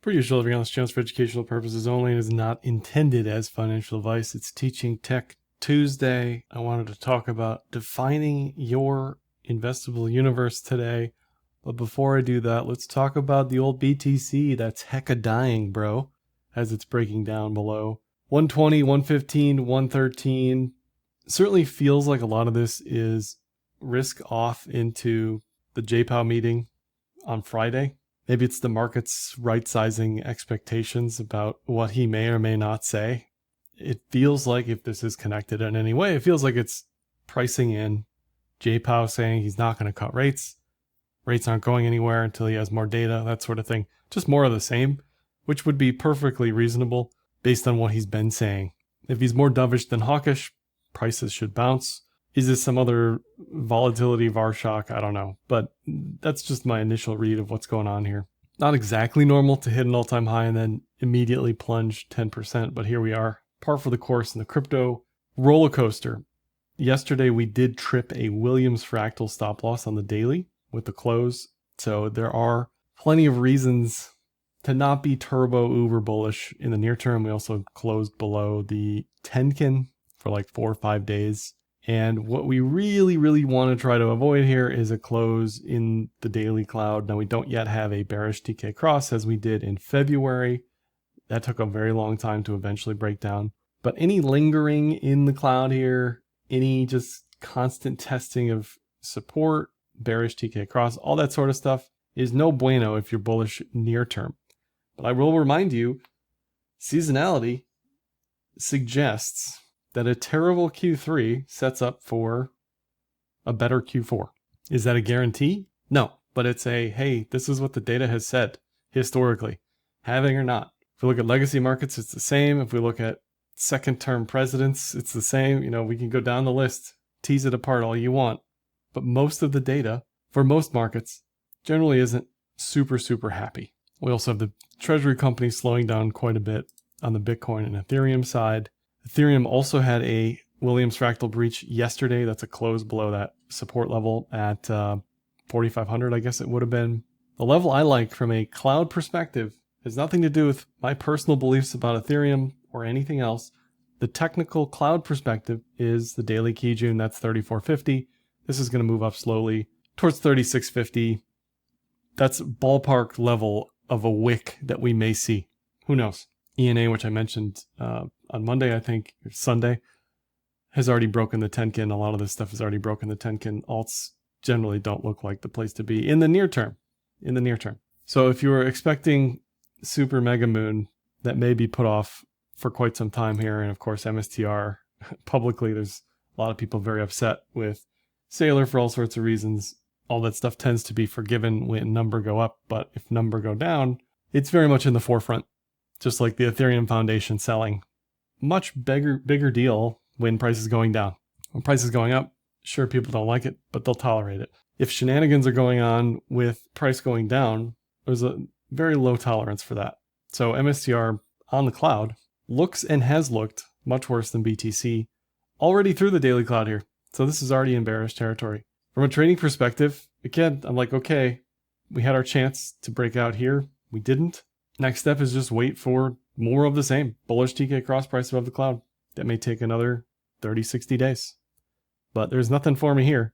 Per usual, everything on this channel is for educational purposes only and is not intended as financial advice. It's Teaching Tech Tuesday. I wanted to talk about defining your investable universe today. But before I do that, let's talk about the old BTC. That's hecka dying, bro, as it's breaking down below. 120, 115, 113. Certainly feels like a lot of this is risk off into the JPOW meeting on Friday. Maybe it's the market's right-sizing expectations about what he may or may not say. It feels like, if this is connected in any way, it feels like it's pricing in JPOW saying he's not going to cut rates. Rates aren't going anywhere until he has more data, that sort of thing. Just more of the same, which would be perfectly reasonable based on what he's been saying. If he's more dovish than hawkish, prices should bounce. Is this some other volatility VAR shock? I don't know. But that's just my initial read of what's going on here. Not exactly normal to hit an all-time high and then immediately plunge 10%, but here we are. Par for the course in the crypto roller coaster. Yesterday, we did trip a Williams fractal stop loss on the daily with the close. So there are plenty of reasons to not be turbo uber bullish in the near term. We also closed below the Tenkin for like 4 or 5 days. And what we really, really want to try to avoid here is a close in the daily cloud. Now, we don't yet have a bearish TK cross as we did in February. That took a very long time to eventually break down. But any lingering in the cloud here, any just constant testing of support, bearish TK cross, all that sort of stuff is no bueno if you're bullish near term. But I will remind you, seasonality suggests that a terrible Q3 sets up for a better Q4. Is that a guarantee? No, but it's a, hey, this is what the data has said historically, having or not. If we look at legacy markets, it's the same. If we look at second term presidents, it's the same. You know, we can go down the list, tease it apart all you want. But most of the data for most markets generally isn't super, super happy. We also have the treasury companies slowing down quite a bit on the Bitcoin and Ethereum side. Ethereum also had a Williams fractal breach yesterday. That's a close below that support level at 4,500, I guess it would have been. The level I like from a cloud perspective has nothing to do with my personal beliefs about Ethereum or anything else. The technical cloud perspective is the daily key June. That's 3,450. This is going to move up slowly towards 3,650. That's ballpark level of a wick that we may see. Who knows? ENA, which I mentioned on Monday, I think, or Sunday, has already broken the Tenkin. A lot of this stuff has already broken the Tenkin. Alts generally don't look like the place to be in the near term. So if you were expecting super mega moon, that may be put off for quite some time here. And of course, MSTR, publicly, there's a lot of people very upset with Sailor for all sorts of reasons. All that stuff tends to be forgiven when number go up, but if number go down, it's very much in the forefront. Just like the Ethereum Foundation selling. Much bigger deal when price is going down. When price is going up, sure, people don't like it, but they'll tolerate it. If shenanigans are going on with price going down, there's a very low tolerance for that. So MSTR on the cloud looks and has looked much worse than BTC already through the daily cloud here. So this is already in bearish territory. From a trading perspective, again, I'm like, okay, we had our chance to break out here. We didn't. Next step is just wait for more of the same. Bullish TK cross price above the cloud. That may take another 30, 60 days. But there's nothing for me here.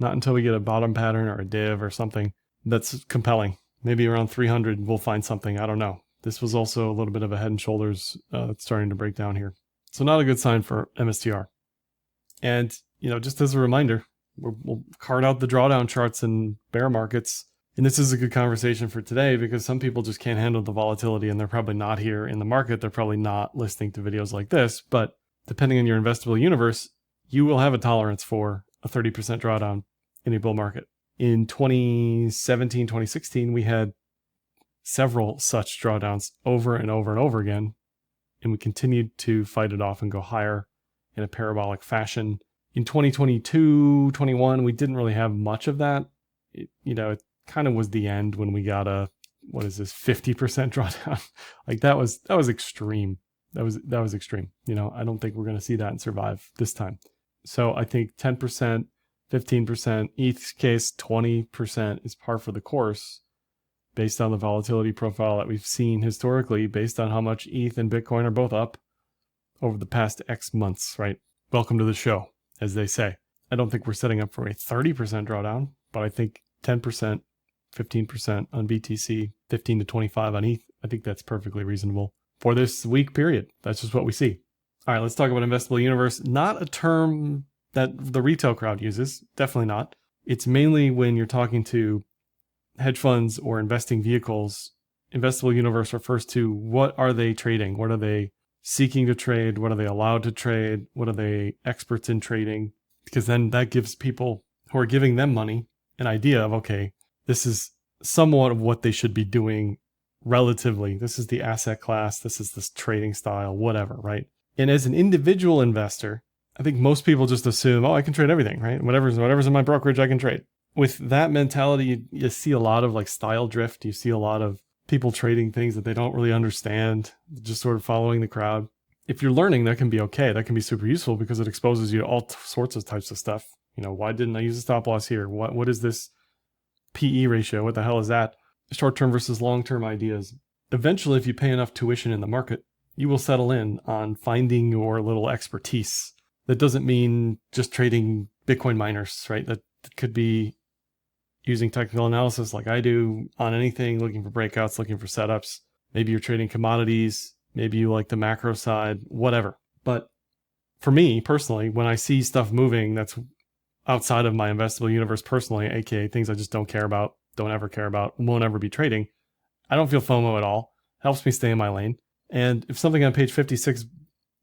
Not until we get a bottom pattern or a div or something that's compelling. Maybe around 300 we'll find something. I don't know. This was also a little bit of a head and shoulders starting to break down here. So not a good sign for MSTR. And, you know, just as a reminder, we'll card out the drawdown charts in bear markets. And this is a good conversation for today because some people just can't handle the volatility and they're probably not here in the market. They're probably not listening to videos like this. But depending on your investable universe, you will have a tolerance for a 30% drawdown in a bull market. In 2017, 2016, we had several such drawdowns over and over and over again. And we continued to fight it off and go higher in a parabolic fashion. In 2022, 21, we didn't really have much of that. It kind of was the end when we got a, 50% drawdown. Like that was extreme. That was extreme. You know, I don't think we're going to see that and survive this time. So I think 10%, 15%, each case 20% is par for the course based on the volatility profile that we've seen historically, based on how much ETH and Bitcoin are both up over the past X months, right? Welcome to the show, as they say. I don't think we're setting up for a 30% drawdown, but I think 10%, 15% on BTC, 15 to 25 on ETH. I think that's perfectly reasonable for this week period. That's just what we see. All right, let's talk about Investable Universe. Not a term that the retail crowd uses, definitely not. It's mainly when you're talking to hedge funds or investing vehicles. Investable Universe refers to what are they trading? What are they seeking to trade? What are they allowed to trade? What are they experts in trading? Because then that gives people who are giving them money an idea of, okay, this is somewhat of what they should be doing relatively. This is the asset class. This is this trading style, whatever, right? And as an individual investor, I think most people just assume, oh, I can trade everything, right? Whatever's in my brokerage, I can trade. With that mentality, you see a lot of like style drift. You see a lot of people trading things that they don't really understand, just sort of following the crowd. If you're learning, that can be okay. That can be super useful because it exposes you to all sorts of types of stuff. You know, why didn't I use a stop loss here? What is this PE ratio? What the hell is that? Short-term versus long-term ideas. Eventually, if you pay enough tuition in the market, you will settle in on finding your little expertise. That doesn't mean just trading Bitcoin miners, right? That could be using technical analysis like I do on anything, looking for breakouts, looking for setups. Maybe you're trading commodities. Maybe you like the macro side, whatever. But for me personally, when I see stuff moving that's outside of my investable universe personally, aka things I just don't care about, don't ever care about, won't ever be trading, I don't feel FOMO at all. Helps me stay in my lane. And if something on page 56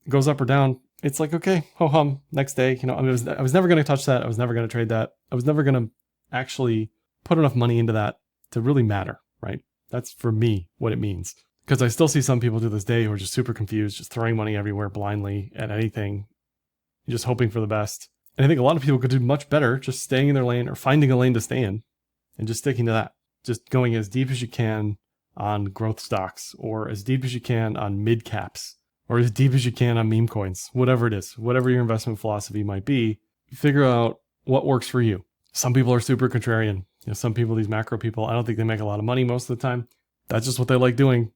goes up or down, it's like, okay, ho hum, next day. You know, I was never going to touch that. I was never going to trade that. I was never going to actually put enough money into that to really matter, right? That's for me what it means. Because I still see some people to this day who are just super confused, just throwing money everywhere blindly at anything, just hoping for the best. And I think a lot of people could do much better just staying in their lane or finding a lane to stay in and just sticking to that. Just going as deep as you can on growth stocks, or as deep as you can on mid caps, or as deep as you can on meme coins, whatever it is, whatever your investment philosophy might be, figure out what works for you. Some people are super contrarian. You know, some people, these macro people, I don't think they make a lot of money most of the time. That's just what they like doing.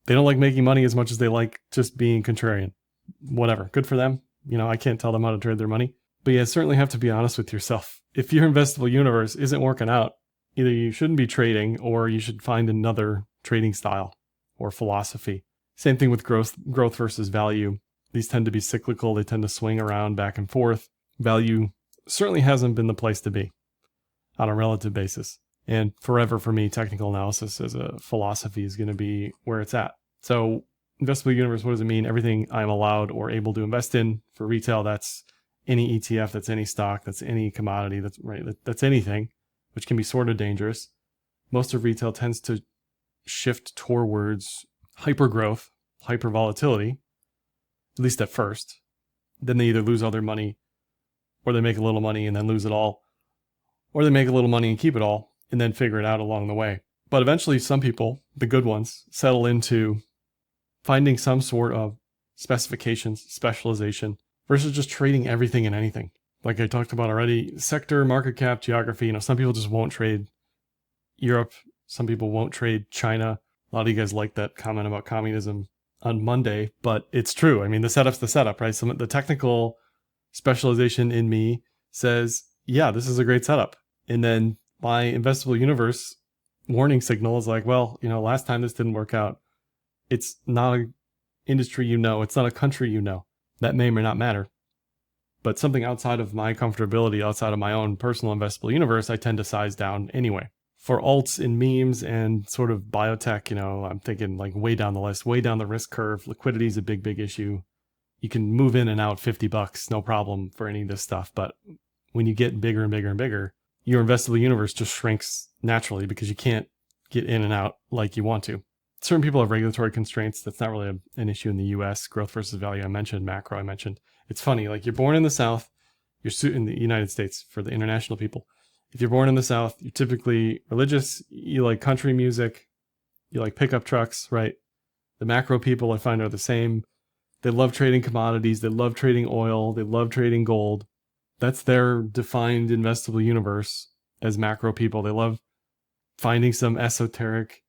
They don't like making money as much as they like just being contrarian. Whatever, good for them. You know, I can't tell them how to trade their money. But you certainly have to be honest with yourself. If your investable universe isn't working out, either you shouldn't be trading or you should find another trading style or philosophy. Same thing with growth versus value. These tend to be cyclical. They tend to swing around back and forth. Value certainly hasn't been the place to be on a relative basis. And forever for me, technical analysis as a philosophy is going to be where it's at. So investable universe, what does it mean? Everything I'm allowed or able to invest in. For retail, that's any ETF, that's any stock, that's any commodity, that's right, that's anything, which can be sort of dangerous. Most of retail tends to shift towards hyper growth, hyper volatility, at least at first. Then they either lose all their money, or they make a little money and then lose it all, or they make a little money and keep it all and then figure it out along the way. But eventually some people, the good ones, settle into finding some sort of specifications, specialization, versus just trading everything and anything. Like I talked about already, sector, market cap, geography. You know, some people just won't trade Europe. Some people won't trade China. A lot of you guys like that comment about communism on Monday, but it's true. I mean, the setup's the setup, right? The technical specialization in me says, yeah, this is a great setup. And then my investable universe warning signal is like, well, you know, last time this didn't work out. It's not an industry you know. It's not a country you know. That may or may not matter. But something outside of my comfortability, outside of my own personal investable universe, I tend to size down anyway. For alts and memes and sort of biotech, you know, I'm thinking like way down the list, way down the risk curve. Liquidity is a big, big issue. You can move in and out $50, no problem for any of this stuff. But when you get bigger and bigger and bigger, your investable universe just shrinks naturally because you can't get in and out like you want to. Certain people have regulatory constraints. That's not really an issue in the US. Growth versus value, I mentioned. Macro, I mentioned. It's funny, like you're born in the South, you're in the United States for the international people. If you're born in the South, you're typically religious, you like country music, you like pickup trucks, right? The macro people I find are the same. They love trading commodities, they love trading oil, they love trading gold. That's their defined investable universe as macro people. They love finding some esoteric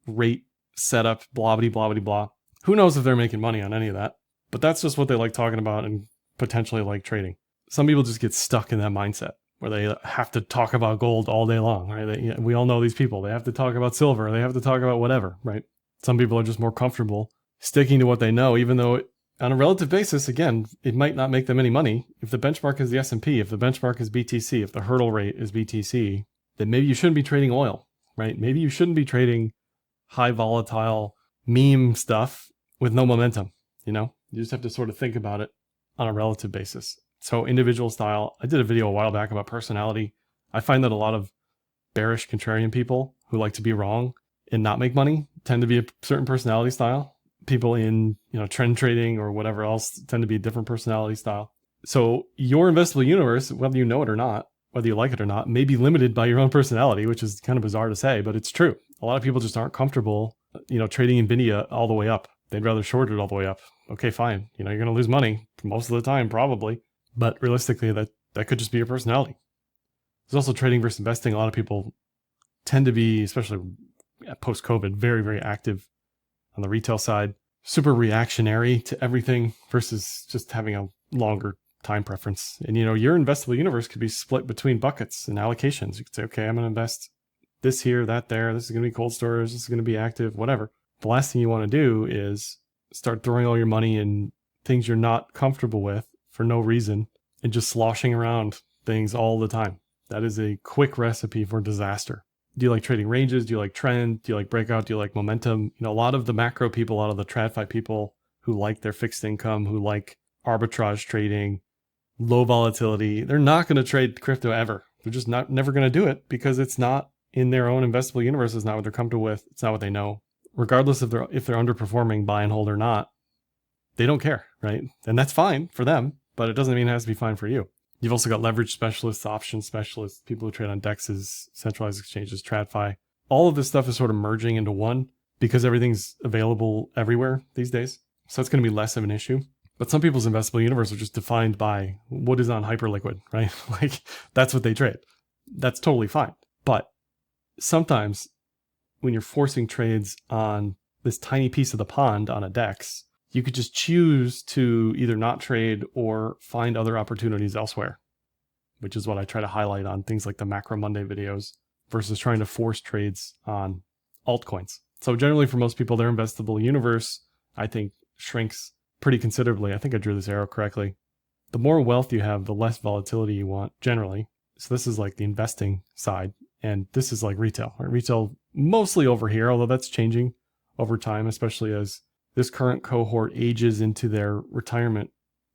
rate setup, blah, blah, blah, blah, blah. Who knows if they're making money on any of that? But that's just what they like talking about and potentially like trading. Some people just get stuck in that mindset where they have to talk about gold all day long, right? We all know these people. They have to talk about silver. They have to talk about whatever, right? Some people are just more comfortable sticking to what they know, even though on a relative basis, again, it might not make them any money. If the benchmark is the S&P, if the benchmark is BTC, if the hurdle rate is BTC, then maybe you shouldn't be trading oil, right? Maybe you shouldn't be trading high volatile meme stuff with no momentum. You just have to sort of think about it on a relative basis. So individual style, I did a video a while back about personality. I find that a lot of bearish contrarian people who like to be wrong and not make money tend to be a certain personality style. People in, trend trading or whatever else tend to be a different personality style. So your investable universe, whether you know it or not, whether you like it or not, may be limited by your own personality, which is kind of bizarre to say, but it's true. A lot of people just aren't comfortable, trading Nvidia all the way up. They'd rather short it all the way up. Okay, fine. You're going to lose money most of the time, probably. But realistically, that could just be your personality. There's also trading versus investing. A lot of people tend to be, especially post-COVID, very, very active on the retail side, super reactionary to everything versus just having a longer time preference. And, your investable universe could be split between buckets and allocations. You could say, okay, I'm going to invest this here, that there. This is going to be cold storage. This is going to be active, whatever. The last thing you want to do is start throwing all your money in things you're not comfortable with for no reason and just sloshing around things all the time. That is a quick recipe for disaster. Do you like trading ranges? Do you like trend? Do you like breakout? Do you like momentum? A lot of the macro people, a lot of the TradFi people who like their fixed income, who like arbitrage trading, low volatility, they're not going to trade crypto ever. They're just never going to do it because it's not in their own investable universe. It's not what they're comfortable with. It's not what they know. Regardless if they're underperforming, buy and hold or not, they don't care, right? And that's fine for them, but it doesn't mean it has to be fine for you. You've also got leverage specialists, option specialists, people who trade on DEXs, centralized exchanges, TradFi. All of this stuff is sort of merging into one because everything's available everywhere these days. So it's going to be less of an issue. But some people's investable universe are just defined by what is on Hyperliquid, right? Like that's what they trade. That's totally fine. But sometimes when you're forcing trades on this tiny piece of the pond on a DEX, you could just choose to either not trade or find other opportunities elsewhere, which is what I try to highlight on things like the Macro Monday videos versus trying to force trades on altcoins. So generally for most people, their investable universe, I think, shrinks pretty considerably. I think I drew this arrow correctly. The more wealth you have, the less volatility you want generally. So this is like the investing side, and this is like retail. Right? Retail mostly over here, although that's changing over time, especially as this current cohort ages into their retirement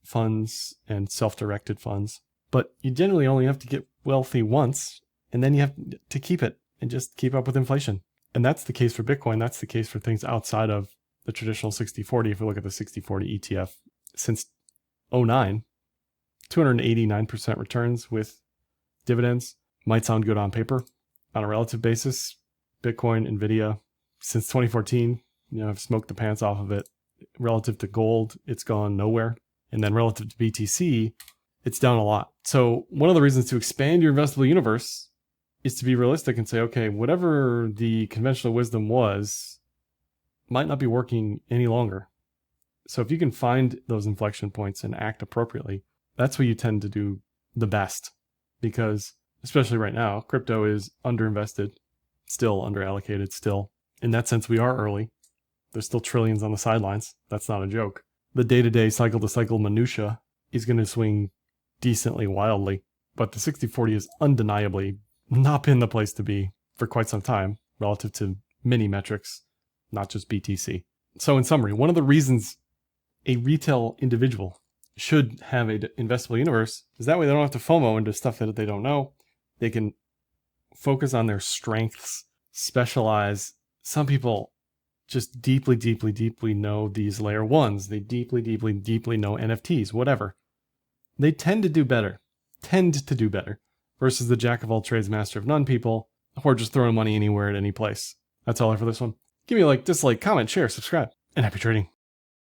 funds and self-directed funds. But you generally only have to get wealthy once, and then you have to keep it and just keep up with inflation. And that's the case for Bitcoin. That's the case for things outside of the traditional 60-40. If we look at the 60-40 ETF, since 2009, 289% returns with dividends. Might sound good on paper. On a relative basis, Bitcoin, Nvidia, since 2014, I've smoked the pants off of it. Relative to gold, it's gone nowhere. And then relative to BTC, it's down a lot. So one of the reasons to expand your investable universe is to be realistic and say, okay, whatever the conventional wisdom was might not be working any longer. So if you can find those inflection points and act appropriately, that's where you tend to do the best. Because especially right now, crypto is underinvested, still underallocated, still. In that sense, we are early. There's still trillions on the sidelines. That's not a joke. The day-to-day, cycle-to-cycle minutia is going to swing decently wildly. But the 60-40 has undeniably not been the place to be for quite some time relative to many metrics, not just BTC. So in summary, one of the reasons a retail individual should have an investable universe is that way they don't have to FOMO into stuff that they don't know. They can focus on their strengths, specialize. Some people just deeply, deeply, deeply know these layer ones. They deeply, deeply, deeply know NFTs, whatever. They tend to do better versus the jack of all trades, master of none people who are just throwing money anywhere at any place. That's all I have for this one. Give me a like, dislike, comment, share, subscribe, and happy trading.